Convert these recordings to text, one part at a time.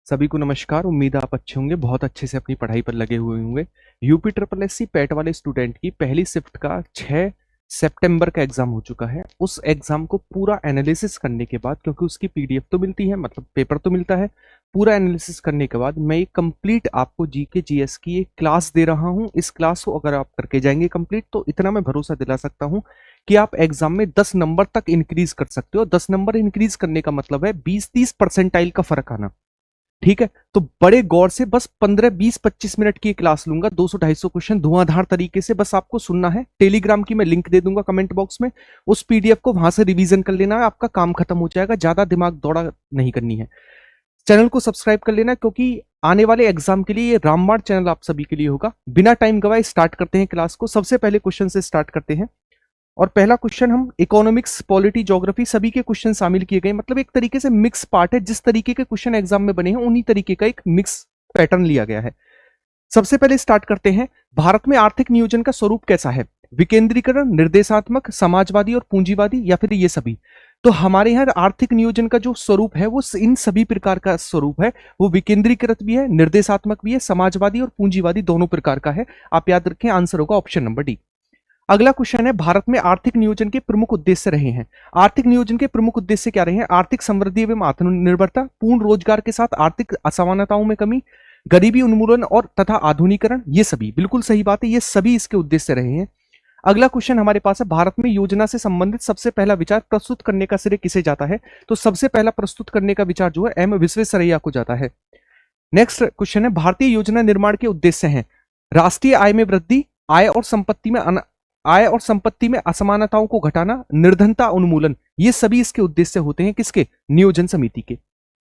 सभी को नमस्कार। उम्मीद है आप अच्छे होंगे, बहुत अच्छे से अपनी पढ़ाई पर लगे हुए होंगे। UP triple S C PET वाले स्टूडेंट की पहली शिफ्ट का 6 सितंबर का एग्जाम हो चुका है। उस एग्जाम को पूरा एनालिसिस करने के बाद, क्योंकि उसकी पीडीएफ तो मिलती है, मतलब पेपर तो मिलता है, पूरा एनालिसिस करने के बाद मैं एक कंप्लीट आपको जीके जीएस की एक क्लास दे रहा हूं। इस क्लास को अगर आप करके जाएंगे कंप्लीट, तो इतना मैं भरोसा दिला सकता हूं कि आप एग्जाम में 10 नंबर तक इंक्रीज कर सकते हो। 10 नंबर इंक्रीज करने का मतलब है 20-30 परसेंटाइल का फर्क आना। ठीक है, तो बड़े गौर से बस 15-20-25 मिनट की क्लास लूंगा। 200-250 क्वेश्चन धुआंधार तरीके से बस आपको सुनना है। टेलीग्राम की मैं लिंक दे दूंगा कमेंट बॉक्स में, उस पीडीएफ को वहां से रिवीजन कर लेना है, आपका काम खत्म हो जाएगा। ज्यादा दिमाग दौड़ा नहीं करनी है। चैनल को सब्सक्राइब कर लेना, क्योंकि आने वाले एग्जाम के लिए ये रामबाण चैनल आप सभी के लिए होगा। बिना टाइम गवाए स्टार्ट करते हैं क्लास को। सबसे पहले क्वेश्चन से स्टार्ट करते हैं। और पहला क्वेश्चन हम इकोनॉमिक्स, पॉलिटी, ज्योग्राफी सभी के क्वेश्चन शामिल किए गए, मतलब एक तरीके से मिक्स पार्ट है। जिस तरीके के क्वेश्चन एग्जाम में बने हैं उन्हीं तरीके का एक मिक्स पैटर्न लिया गया है। सबसे पहले स्टार्ट करते हैं। भारत में आर्थिक नियोजन का स्वरूप कैसा है? विकेंद्रीकरण, निर्देशात्मक, समाजवादी और पूंजीवादी, या फिर ये सभी? तो हमारे यहाँ आर्थिक नियोजन का जो स्वरूप है वो इन सभी प्रकार का स्वरूप है। वो विकेंद्रीकृत भी है, निर्देशात्मक भी है, समाजवादी और पूंजीवादी दोनों प्रकार का है। आप याद रखें, आंसर होगा ऑप्शन नंबर डी। अगला क्वेश्चन है, भारत में आर्थिक नियोजन के प्रमुख उद्देश्य रहे हैं। आर्थिक नियोजन के प्रमुख उद्देश्य क्या रहे हैं? आर्थिक समृद्धि एवं आत्मनिर्भरता, पूर्ण रोजगार के साथ आर्थिक असमानताओं में कमी, गरीबी उन्मूलन और तथा आधुनिकीकरण। ये सभी बिल्कुल सही बात है, ये सभी इसके उद्देश्य रहे हैं। अगला क्वेश्चन हमारे पास है, भारत में योजना से संबंधित सबसे पहला विचार प्रस्तुत करने का श्रेय किसे जाता है? तो सबसे पहला प्रस्तुत करने का विचार जो है एम विश्वेश्वरैया को जाता है। नेक्स्ट क्वेश्चन है, भारतीय योजना निर्माण के उद्देश्य हैं राष्ट्रीय आय में वृद्धि, आय और संपत्ति में असमानताओं को घटाना, निर्धनता उन्मूलन। ये सभी इसके उद्देश्य होते हैं किसके? नियोजन समिति के।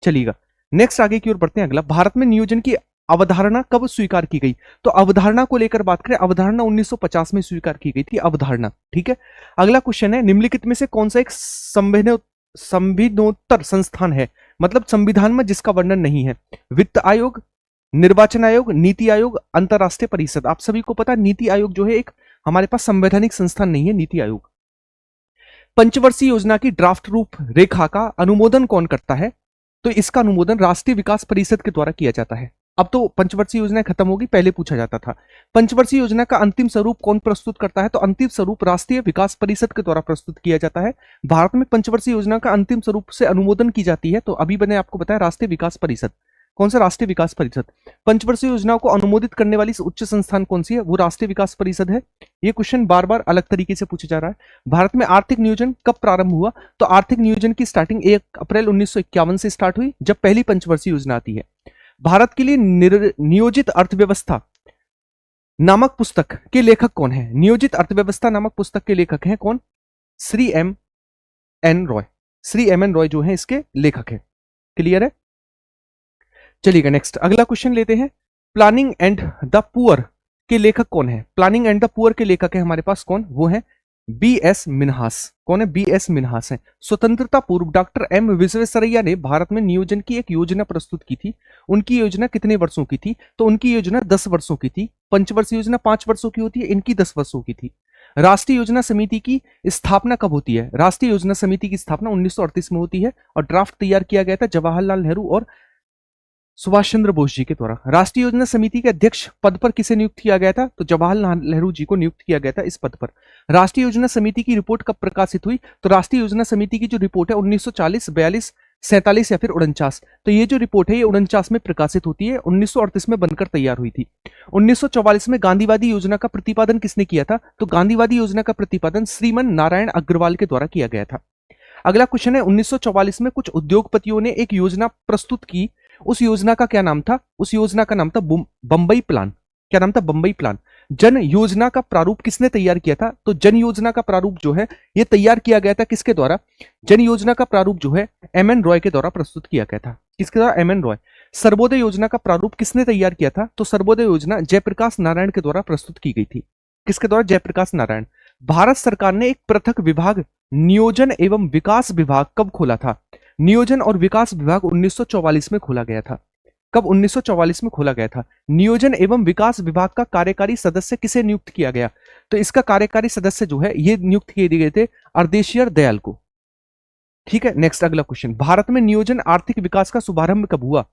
चलिएगा नेक्स्ट आगे की ओर बढ़ते हैं। अगला, भारत में नियोजन की अवधारणा कब स्वीकार की गई? तो अवधारणा को लेकर बात करें, अवधारणा 1950 में स्वीकार की गई थी अवधारणा। ठीक है। अगला क्वेश्चन है, निम्नलिखित में से कौन सा एक संविधानोत्तर संस्थान है, मतलब संविधान में जिसका वर्णन नहीं है? वित्त आयोग, निर्वाचन आयोग, नीति आयोग, अंतरराष्ट्रीय परिषद। आप सभी को पता है नीति आयोग जो है एक हमारे पास संवैधानिक संस्थान नहीं है नीति आयोग। पंचवर्षीय योजना की ड्राफ्ट रूप रेखा का अनुमोदन कौन करता है? तो इसका अनुमोदन राष्ट्रीय विकास परिषद के द्वारा किया जाता है। अब तो पंचवर्षीय योजना खत्म होगी, पहले पूछा जाता था। पंचवर्षीय योजना का अंतिम स्वरूप कौन प्रस्तुत करता है? तो अंतिम स्वरूप राष्ट्रीय विकास परिषद के द्वारा प्रस्तुत किया जाता है। भारत में पंचवर्षीय योजना का अंतिम स्वरूप से अनुमोदन की जाती है, तो अभी मैंने आपको बताया राष्ट्रीय विकास परिषद। कौन सा? राष्ट्रीय विकास परिषद। पंचवर्षीय योजनाओं को अनुमोदित करने वाली उच्च संस्थान कौन सी है? वो राष्ट्रीय विकास परिषद है। ये क्वेश्चन बार बार अलग तरीके से पूछा जा रहा है। भारत में आर्थिक नियोजन कब प्रारंभ हुआ? तो आर्थिक नियोजन की स्टार्टिंग 1 अप्रैल 1951 से स्टार्ट हुई, जब पहली पंचवर्षीय योजना आती है। भारत के लिए नियोजित अर्थव्यवस्था नामक पुस्तक के लेखक कौन है? नियोजित अर्थव्यवस्था नामक पुस्तक के लेखक हैं कौन? Shri M N Roy. Shri M N Roy जो है इसके लेखक है। क्लियर है? चलिएगा नेक्स्ट अगला क्वेश्चन लेते हैं। प्लानिंग एंड द पुअर के लेखक कौन है? प्लानिंग एंड द पुअर के लेखक है हमारे पास कौन? वो है बी एस मिन्हास। कौन है? बी एस मिन्हास है। स्वतंत्रता पूर्व डॉक्टर एम विश्वेश्वरैया ने भारत में नियोजन की एक योजना प्रस्तुत की थी। उनकी योजना कितने वर्षों की थी? तो उनकी योजना 10 वर्षों की थी। पंचवर्षीय योजना 5 वर्षों की होती है, इनकी 10 वर्षों की थी। राष्ट्रीय योजना समिति की स्थापना कब होती है? राष्ट्रीय योजना समिति की स्थापना 1938 में होती है, और ड्राफ्ट तैयार किया गया था जवाहरलाल नेहरू और सुभाष चंद्र बोस जी के द्वारा। राष्ट्रीय योजना समिति के अध्यक्ष पद पर किसे नियुक्त किया गया था? तो जवाहरलाल नेहरू जी को नियुक्त किया गया था इस पद पर। राष्ट्रीय योजना समिति की रिपोर्ट कब प्रकाशित हुई? तो राष्ट्रीय योजना समिति की जो रिपोर्ट है 1940, 42, 47 या फिर 49। तो ये जो रिपोर्ट है ये 49 में प्रकाशित होती है, 1938 में बनकर तैयार हुई थी। 1944 में गांधीवादी योजना का प्रतिपादन किसने किया था? तो गांधीवादी योजना का प्रतिपादन श्रीमन नारायण अग्रवाल के द्वारा किया गया था। अगला क्वेश्चन है, 1944 में कुछ उद्योगपतियों ने एक योजना प्रस्तुत की। उस योजना का क्या नाम था? उस योजना का नाम था बंबई प्लान। क्या नाम था? बंबई प्लान। जन योजना का प्रारूप किसने तैयार किया था? तो जन योजना का प्रारूप जो है ये तैयार किया गया था किसके द्वारा? जन योजना का प्रारूप जो है एम एन रॉय के द्वारा प्रस्तुत किया गया था। किसके द्वारा? M N Roy. सर्वोदय योजना का प्रारूप किसने तैयार किया था? तो सर्वोदय योजना जयप्रकाश नारायण के द्वारा प्रस्तुत की गई थी। किसके द्वारा? जयप्रकाश नारायण। भारत सरकार ने एक पृथक विभाग नियोजन एवं विकास विभाग कब खोला था? नियोजन और विकास विभाग 1944 में खोला गया था। कब? 1944 में खोला गया था। नियोजन एवं विकास विभाग का कार्यकारी सदस्य किसे नियुक्त किया गया? तो इसका कार्यकारी सदस्य जो है ये नियुक्त किए गए थे अर्देशियर दयाल को। ठीक है। नेक्स्ट अगला क्वेश्चन, भारत में नियोजन आर्थिक विकास का शुभारंभ कब हुआ?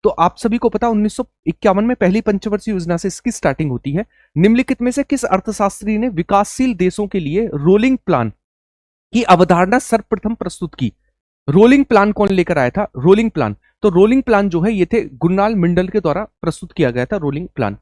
तो आप सभी को पता 1951 में पहली पंचवर्षीय योजना से इसकी स्टार्टिंग होती है। निम्नलिखित में से किस अर्थशास्त्री ने विकासशील देशों के लिए रोलिंग प्लान की अवधारणा सर्वप्रथम प्रस्तुत की? रोलिंग प्लान कौन लेकर आया था? रोलिंग प्लान, तो रोलिंग प्लान जो है ये थे गुरनाल मंडल के द्वारा प्रस्तुत किया गया था रोलिंग प्लान।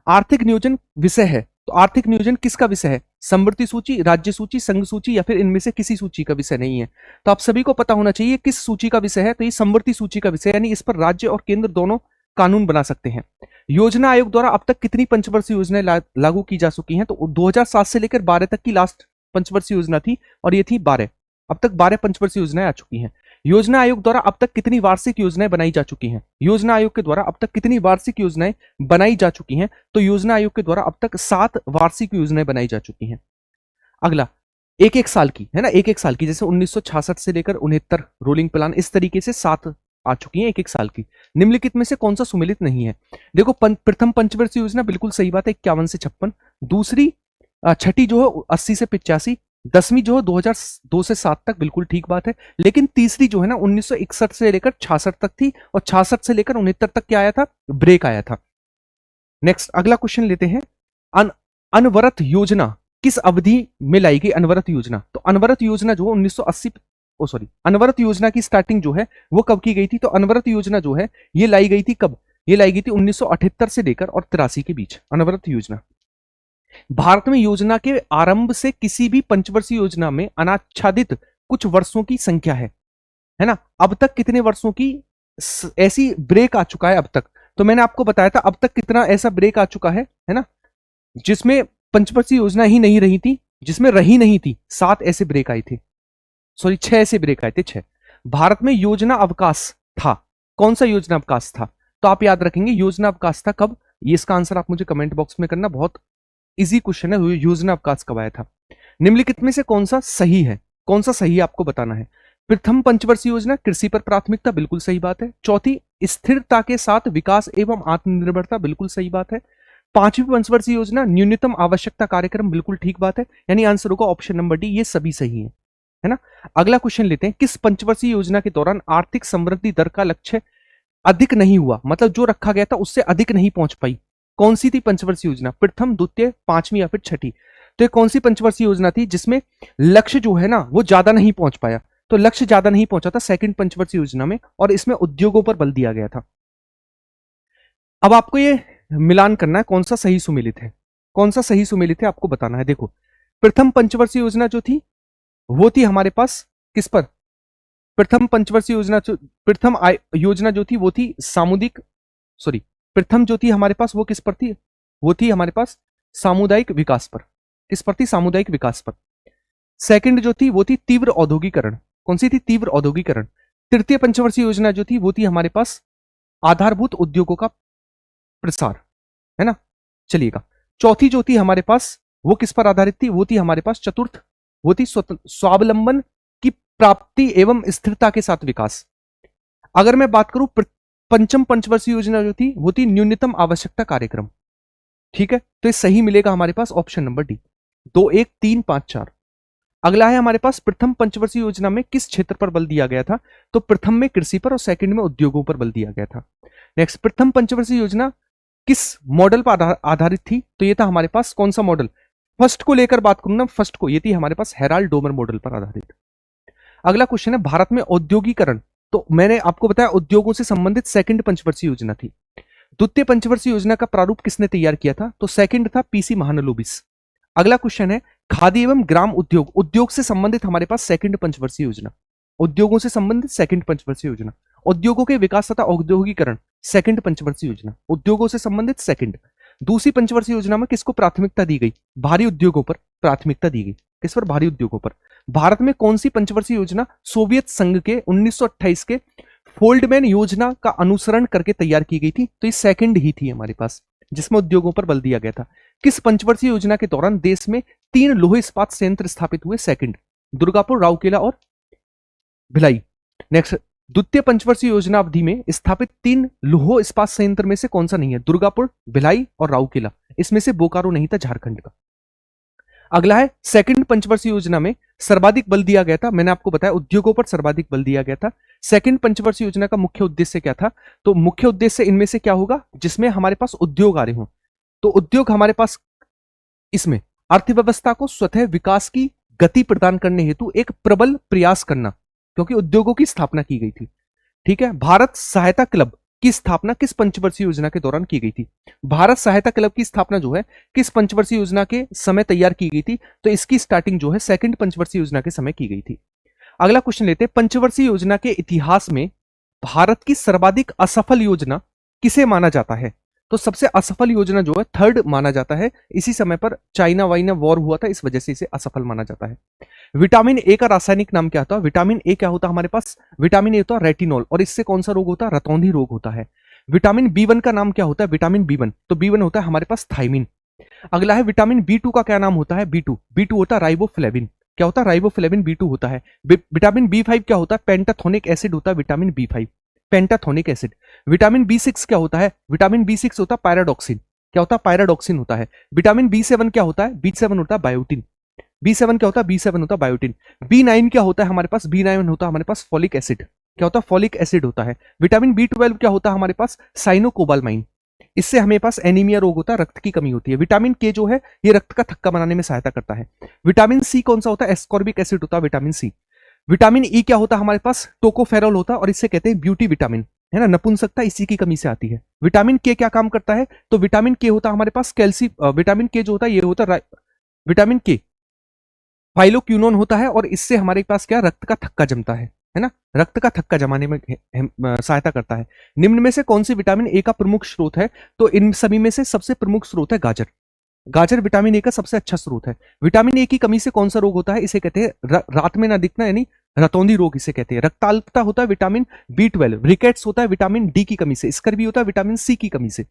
आर्थिक नियोजन विषय है, तो आर्थिक नियोजन किसका विषय है? समवर्ती सूची, राज्य सूची, संघ सूची या फिर इनमें से किसी सूची का विषय नहीं है। तो आप सभी को पता होना चाहिए किस सूची का विषय है, तो ये समवर्ती सूची का विषय, यानी इस पर राज्य और केंद्र दोनों कानून बना सकते हैं। योजना आयोग द्वारा अब तक कितनी पंचवर्षीय योजनाएं लागू की जा चुकी हैं? तो 2007 से लेकर 12 तक की लास्ट पंचवर्षीय योजना थी और ये थी 12। अब तक 12 पंचवर्षीय योजनाएं आ चुकी हैं। योजना आयोग द्वारा अब तक कितनी वार्षिक योजनाएं बनाई जा चुकी हैं? योजना आयोग के द्वारा अब तक कितनी वार्षिक योजनाएं बनाई जा चुकी हैं? तो योजना आयोग के द्वारा अब तक 7 वार्षिक योजनाएं बनाई जा चुकी हैं। अगला एक एक साल की है ना, एक एक साल की, जैसे 1966 से लेकर 69 रोलिंग प्लान, इस तरीके से 7 आ चुकी हैं एक एक साल की। निम्नलिखित में से कौन सा सुमेलित नहीं है? देखो प्रथम पंचवर्षीय योजना बिल्कुल सही बात है, 51 से 56। दूसरी छठी जो है 80 से 85। 10वीं जो है 2002 से 7 तक, बिल्कुल ठीक बात है। लेकिन तीसरी जो है ना 1961 से लेकर 66 तक थी और 66 से लेकर 69 तक क्या आया था? ब्रेक आया था। नेक्स्ट अगला क्वेश्चन लेते हैं। अनवरत योजना किस अवधि में लाई गई? अनवरत योजना, तो अनवरत योजना जो 1980 अनवरत योजना की स्टार्टिंग जो है वो कब की गई थी? तो अनवरत योजना जो है ये लाई गई थी कब? ये लाई गई थी 1978 से लेकर और 83 के बीच अनवरत योजना। भारत में योजना के आरंभ से किसी भी पंचवर्षीय योजना में अनाच्छादित कुछ वर्षों की संख्या है ना? अब तक कितने वर्षों की ऐसी ब्रेक आ चुका है अब तक? तो मैंने आपको बताया था अब तक कितना ऐसा ब्रेक आ चुका है ना, जिसमें पंचवर्षीय योजना ही नहीं रही थी, जिसमें रही नहीं थी। 7 ऐसे ब्रेक आए थे, 6 ऐसे ब्रेक आए थे, 6। भारत में योजना अवकाश था, कौन सा योजना अवकाश था? तो आप याद रखेंगे योजना अवकाश था कब, ये इसका आंसर आप मुझे कमेंट बॉक्स में करना, बहुत इजी क्वेश्चन है। योजना अवकाश कब आया था? निम्नलिखित में से कौन सा सही है? कौन सा सही है आपको बताना है। प्रथम पंचवर्षीय योजना कृषि पर प्राथमिकता, बिल्कुल सही बात है। चौथी स्थिरता के साथ विकास एवं आत्मनिर्भरता, बिल्कुल सही बात है। 5वीं पंचवर्षीय योजना न्यूनतम आवश्यकता कार्यक्रम, बिल्कुल ठीक बात है, यानी आंसर होगा ऑप्शन नंबर डी, ये सभी सही है ना। अगला क्वेश्चन लेते हैं। किस पंचवर्षीय योजना के दौरान आर्थिक समृद्धि दर का लक्ष्य अधिक नहीं हुआ, मतलब जो रखा गया था उससे अधिक नहीं पहुंच पाई? कौन सी थी पंचवर्षीय योजना? प्रथम, द्वितीय, 5वीं या फिर 6ठी? तो ये कौन सी पंचवर्षीय योजना थी जिसमें लक्ष्य जो है ना वो ज्यादा नहीं पहुंच पाया? तो लक्ष्य ज्यादा नहीं पहुंचा था सेकंड पंचवर्षीय योजना में, और इसमें उद्योगों पर बल दिया गया था। अब आपको ये मिलान करना है कौन सा सही सुमेलित है, कौन सा सही सुमेलित है आपको बताना है। देखो प्रथम पंचवर्षीय योजना जो थी वो थी हमारे पास किस पर? प्रथम पंचवर्षीय योजना, प्रथम योजना जो थी वो थी सामुदायिक, प्रथम जो थी हमारे पास वो किस पर थी? वो थी हमारे पास सामुदायिक विकास पर। किस पर थी? सामुदायिक विकास पर। सेकंड जो थी वो थी तीव्र औद्योगिकरण, कौन सी थी? तीव्र औद्योगिकरण। तृतीय पंचवर्षीय योजना जो थी वो थी हमारे पास आधारभूत उद्योगों का प्रसार, है ना, चलिएगा। चौथी जो थी हमारे पास वो किस पर आधारित थी? वो थी हमारे पास चतुर्थ, वो थी स्वावलंबन की प्राप्ति एवं स्थिरता के साथ विकास। अगर मैं बात करूं पंचम पंचवर्षीय योजना जो थी वो थी न्यूनतम आवश्यकता कार्यक्रम, ठीक है। तो ये सही मिलेगा हमारे पास ऑप्शन नंबर डी, 2, 1, 3, 5, 4। अगला है हमारे पास प्रथम पंचवर्षीय योजना में किस क्षेत्र पर बल दिया गया था? तो प्रथम में कृषि पर और सेकंड में उद्योगों पर बल दिया गया था। नेक्स्ट, प्रथम पंचवर्षीय योजना किस मॉडल पर आधारित थी? तो ये था हमारे पास कौन सा मॉडल? फर्स्ट को लेकर बात करूं ना, फर्स्ट को, ये थी हमारे पास हेराल्ड डोमर मॉडल पर आधारित। अगला क्वेश्चन है भारत में औद्योगिकरण, तो मैंने आपको बताया उद्योगों से संबंधित सेकंड पंचवर्षीय योजना थी। द्वितीय पंचवर्षीय योजना का प्रारूप किसने तैयार किया था? तो सेकंड था पीसी महानलोबिस। अगला क्वेश्चन है खादी एवं ग्राम उद्योग, उद्योग से संबंधित हमारे पास सेकंड पंचवर्षीय योजना, उद्योगों से संबंधित सेकंड पंचवर्षीय योजना। उद्योगों के विकास तथा औद्योगिकरण सेकंड पंचवर्षीय योजना, उद्योगों से संबंधित सेकंड। दूसरी पंचवर्षीय योजना में किसको प्राथमिकता दी गई? भारी उद्योगों पर प्राथमिकता दी गई। किस पर? भारी उद्योगों पर। भारत में कौन सी पंचवर्षीय योजना सोवियत संघ के 1928 के फोल्डमैन योजना का अनुसरण करके तैयार की गई थी? तो ये सेकंड ही थी हमारे पास, जिसमें उद्योगों पर बल दिया गया था। किस पंचवर्षीय योजना के दौरान देश में 3 लोह इस्पात संयंत्र स्थापित हुए? सेकंड, दुर्गापुर, राउरकेला और भिलाई। नेक्स्ट, द्वितीय पंचवर्षीय योजना अवधि में स्थापित 3 लोह इस्पात संयंत्र में से कौन सा नहीं है? दुर्गापुर, भिलाई और राउरकेला। इसमें से बोकारो नहीं था, झारखंड का। अगला है सेकंड पंचवर्षीय योजना में सर्वाधिक बल दिया गया था, मैंने आपको बताया उद्योगों पर सर्वाधिक बल दिया गया था। सेकंड पंचवर्षीय योजना का मुख्य उद्देश्य क्या था? तो मुख्य उद्देश्य इनमें से क्या होगा? जिसमें हमारे पास उद्योग आ रहे हो, तो उद्योग हमारे पास इसमें अर्थव्यवस्था को स्वतः विकास की गति प्रदान करने हेतु एक प्रबल प्रयास करना, क्योंकि उद्योगों की स्थापना की गई थी। ठीक है, भारत सहायता क्लब की स्थापना किस पंचवर्षीय योजना के दौरान की गई थी? भारत सहायता क्लब की स्थापना जो है किस पंचवर्षीय योजना के समय तैयार की गई थी? तो इसकी स्टार्टिंग जो है सेकंड पंचवर्षीय योजना के समय की गई थी। अगला क्वेश्चन लेते हैं, पंचवर्षीय योजना के इतिहास में भारत की सर्वाधिक असफल योजना किसे माना जाता है? तो सबसे असफल योजना जो है थर्ड माना जाता है। इसी समय पर चाइना वाइना वॉर हुआ था, इस वजह से इसे असफल माना जाता है। विटामिन ए का रासायनिक नाम क्या होता है? विटामिन ए क्या होता है हमारे पास? विटामिन ए होता है रेटिनॉल, और इससे कौन सा रोग होता है? रतौंधी रोग होता है। विटामिन बी1 का नाम क्या होता है? विटामिन बी1, तो बी1 होता है हमारे पास थायमिन। अगला है विटामिन बी2 का क्या नाम होता है? बी2, बी2 होता है राइबोफ्लेविन। क्या होता है? राइबोफ्लेविन बी2 होता है। विटामिन बी5 क्या होता है? पेंटाथोनिक एसिड होता है vitamin B5, pantothenic acid. Vitamin B6 क्या होता है? विटामिन बी6 होता है पैराडॉक्सिन। क्या होता है? पैराडॉक्सिन होता है। विटामिन बी7 क्या होता है? बी7 होता है बायोटिन। बी7 क्या होता है? बी7 होता है बायोटिन। बी9 क्या होता है हमारे पास? बी9 होता है हमारे पास फॉलिक एसिड। क्या होता है? फॉलिक एसिड होता है। विटामिन बी12 क्या होता है हमारे पास? साइनोकोबालमाइन। इससे हमें पास एनीमिया रोग होता है, रक्त की कमी होती है। विटामिन के जो है ये रक्त का थक्का बनाने में सहायता करता है। विटामिन सी कौन सा होता है? एस्कॉर्बिक एसिड होता है विटामिन सी। विटामिन ई क्या होता है हमारे पास? टोकोफेरॉल होता है, और इससे कहते हैं ब्यूटी विटामिन, है ना, नपुंसकता इसी की कमी से आती है। विटामिन के क्या काम करता है? तो विटामिन के होता है हमारे पास कैल्शियम। विटामिन के जो होता है ये होता है विटामिन के फाइलोक्यूनोन होता है, और इससे हमारे पास क्या रक्त का थक्का जमता है ना, रक्त का थक्का जमाने में सहायता करता है। निम्न में से कौन सी विटामिन ए का प्रमुख स्रोत है? तो इन सभी में से सबसे प्रमुख स्रोत है गाजर। गाजर विटामिन ए का सबसे अच्छा स्रोत है। विटामिन ए की कमी से कौन सा रोग होता है? इसे कहते हैं रात में ना दिखना, यानी रतौंधी रोग इसे कहते हैं। रक्ताल्पता होता है विटामिन बी12। रिकेट्स होता है विटामिन डी की कमी से। स्कर्वी होता है विटामिन सी की कमी से।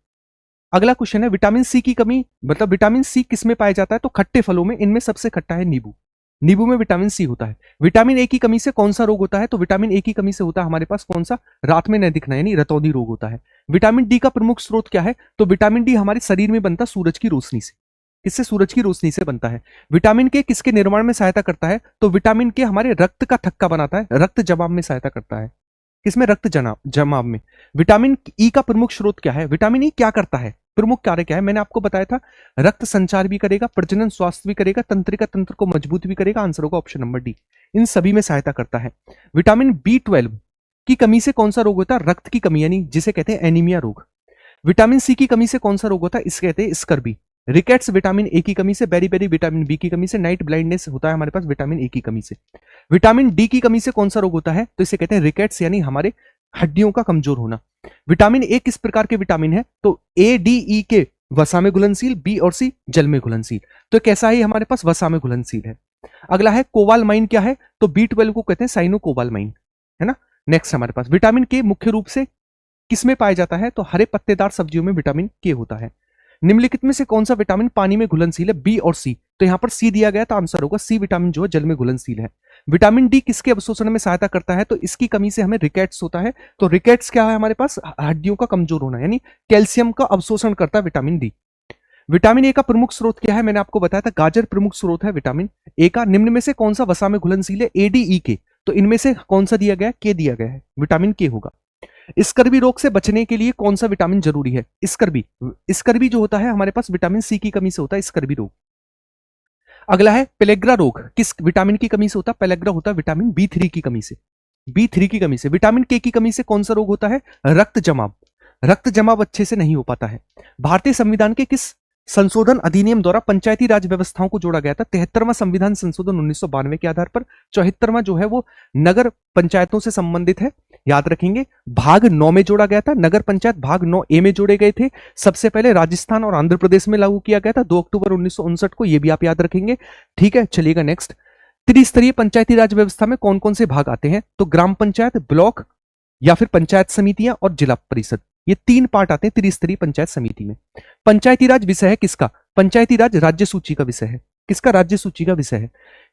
अगला क्वेश्चन है, विटामिन सी की कमी मतलब विटामिन सी किस में पाया जाता है? तो खट्टे फलों में, इनमें सबसे खट्टा है नींबू। नींबू में विटामिन सी होता है। विटामिन ए की कमी से कौन सा रोग होता है? तो विटामिन ए की कमी से होता है हमारे पास कौन सा? रात में न दिखना, यानी रतौंधी रोग होता है। विटामिन डी का प्रमुख स्रोत क्या है? तो विटामिन डी हमारे शरीर में बनता सूरज की रोशनी से। किससे? सूरज की रोशनी से बनता है। विटामिन के किसके निर्माण में सहायता करता है? तो विटामिन के हमारे रक्त का थक्का बनाता है, रक्त जमाव में सहायता करता है। किसमें? रक्त जमाव में। विटामिन ई का प्रमुख स्रोत क्या है? विटामिन ई क्या करता है? प्रमुख कार्य क्या है? मैंने आपको बताया था, रक्त संचार भी करेगा, प्रजनन स्वास्थ्य भी करेगा, तंत्रिका तंत्र को मजबूत भी करेगा। आंसर होगा ऑप्शन नंबर डी, इन सभी में सहायता करता है। विटामिन बी12 की कमी से कौन सा रोग होता है? रक्त की कमी, यानी जिसे कहते हैं एनीमिया रोग। विटामिन सी की कमी से कौन सा रोग होता है? इसे कहते हैं स्कर्वी। रिकेट्स विटामिन ए की कमी से। बेरी विटामिन बी की कमी से। नाइट ब्लाइंडनेस होता है हमारे पास विटामिन ए की कमी से। विटामिन डी की कमी से कौन सा रोग होता है? तो इसे कहते हैं रिकेट्स, यानी हमारे हड्डियों का कमजोर होना। विटामिन ए किस प्रकार के विटामिन है? तो ए डी ई के वसा में घुलनशील, बी और सी जल में घुलनशील। तो कैसा है हमारे पास? वसा में घुलनशील है। अगला है कोबालमाइन क्या है? तो बी12 को कहते हैं साइनोकोबालमाइन, है ना। नेक्स्ट हमारे पास विटामिन के मुख्य रूप से किसमें पाया जाता है? तो हरे पत्तेदार सब्जियों में विटामिन के होता है। निम्नलिखित में से कौन सा विटामिन पानी में घुलनशील है? बी और सी। तो यहां पर सी दिया गया, तो आंसर होगा सी विटामिन जो है जल में घुलनशील है। विटामिन डी किसके अवशोषण में सहायता करता है? तो इसकी कमी से हमें रिकेट्स होता है। तो रिकेट्स क्या है हमारे पास? हड्डियों का कमजोर होना, यानी कैल्शियम का अवशोषण करता है विटामिन डी। विटामिन ए का प्रमुख स्रोत क्या है? मैंने आपको बताया था गाजर प्रमुख स्रोत है विटामिन ए का। निम्न में से कौन सा वसा में घुलनशील है? एडीई के। तो इनमें से कौन सा दिया गया है? के दिया गया है, विटामिन के होगा। स्कर्वी रोग से बचने के लिए कौन सा विटामिन जरूरी है? स्कर्वी। स्कर्वी जो होता है हमारे पास विटामिन सी की कमी से होता है स्कर्वी रोग। अगला है पेलेग्रा रोग, किस विटामिन की कमी से होता है? पेलेग्रा होता है विटामिन बी3 की कमी से। बी3 की कमी से। विटामिन के की कमी से कौन सा रोग होता है? रक्त जमाव। रक्त जमाव अच्छे से नहीं हो पाता है। भारतीय संविधान के किस संशोधन अधिनियम द्वारा पंचायती राज व्यवस्थाओं को जोड़ा गया था? 73वां संविधान संशोधन 1992 के आधार पर। 74वां जो है वो नगर पंचायतों से संबंधित है, याद रखेंगे। भाग 9 में जोड़ा गया था, नगर पंचायत भाग 9A में जोड़े गए थे। सबसे पहले राजस्थान और आंध्र प्रदेश में लागू किया गया था 2 अक्टूबर 1959 को, ये भी आप याद रखेंगे। ठीक है, चलिएगा नेक्स्ट। त्रिस्तरीय पंचायती राज व्यवस्था में कौन कौन से भाग आते हैं? तो ग्राम पंचायत, ब्लॉक या फिर पंचायत समितियां और जिला परिषद, ये 3 पार्ट आते हैं त्रिस्तरीय पंचायत समिति में। पंचायती राज विषय है किसका? पंचायती राज राज्य सूची का विषय है। किसका? राज्य सूची का विषय है।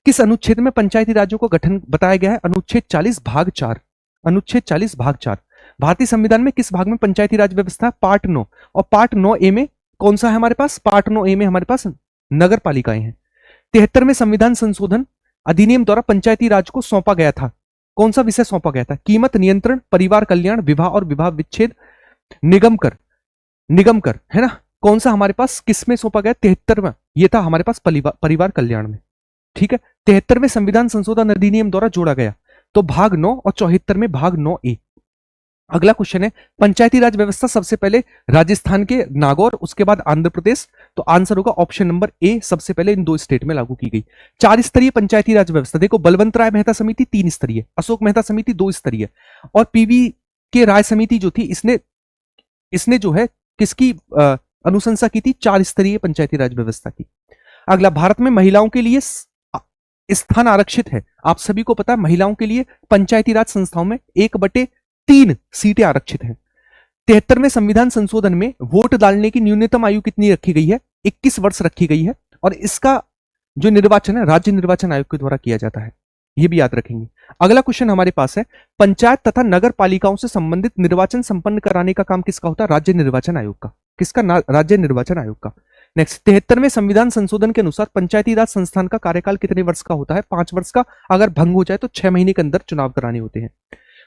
किस अनुच्छेद में पंचायती राज्यों का गठन बताया गया है? अनुच्छेद 40 भाग 4। अनुच्छेद 40 भाग 4। भारतीय संविधान में किस भाग में पंचायती राज व्यवस्था? पार्ट 9। और पार्ट 9A में कौन सा है हमारे पास? पार्ट 9A में हमारे पास नगर पालिकाएं हैं। 73वें संविधान संशोधन अधिनियम द्वारा पंचायती राज को सौंपा गया था? कौन सा विषय सौंपा गया था? कीमत नियंत्रण, परिवार कल्याण, विवाह और विवाह विच्छेद, निगम कर, निगम कर, है ना? कौन सा हमारे पास किस में सौंपा गया? 73वां, ये था हमारे पास परिवार कल्याण में। ठीक है, 73वें संविधान संशोधन अधिनियम द्वारा जोड़ा गया, तो भाग 9 और 74 में भाग 9A। अगला क्वेश्चन है, पंचायती राज व्यवस्था सबसे पहले राजस्थान के नागौर, उसके बाद आंध्र प्रदेश, तो आंसर होगा ऑप्शन नंबर ए, सबसे पहले इन 2 स्टेट में लागू की गई। 4 स्तरीय पंचायती राज व्यवस्था, देखो बलवंत राय मेहता समिति 3 स्तरीय, अशोक मेहता समिति 2 स्तरीय, और पीवी के राय समिति जो थी इसने जो है किसकी अनुशंसा की थी? 4 स्तरीय पंचायती राज व्यवस्था की। अगला, भारत में महिलाओं के लिए स्थान आरक्षित है। आप सभी को पता है महिलाओं के लिए पंचायती राज संस्थाओं में 1/3 सीटें आरक्षित हैं। 73वें संविधान संशोधन में वोट डालने की न्यूनतम आयु कितनी रखी गई है? 21 वर्ष रखी गई है, और इसका जो निर्वाचन है राज्य निर्वाचन आयोग के द्वारा किया जाता है, यह भी याद रखेंगे। अगला क्वेश्चन हमारे पास है, पंचायत तथा नगर पालिकाओं से संबंधित निर्वाचन संपन्न कराने का काम किसका होता है? राज्य निर्वाचन आयोग का। किसका? राज्य निर्वाचन आयोग का। नेक्स्ट, 73वें संविधान संशोधन के अनुसार पंचायती राज संस्थान का कार्यकाल कितने वर्ष का होता है? 5 वर्ष का। अगर भंग हो जाए तो 6 महीने के अंदर चुनाव कराने होते हैं।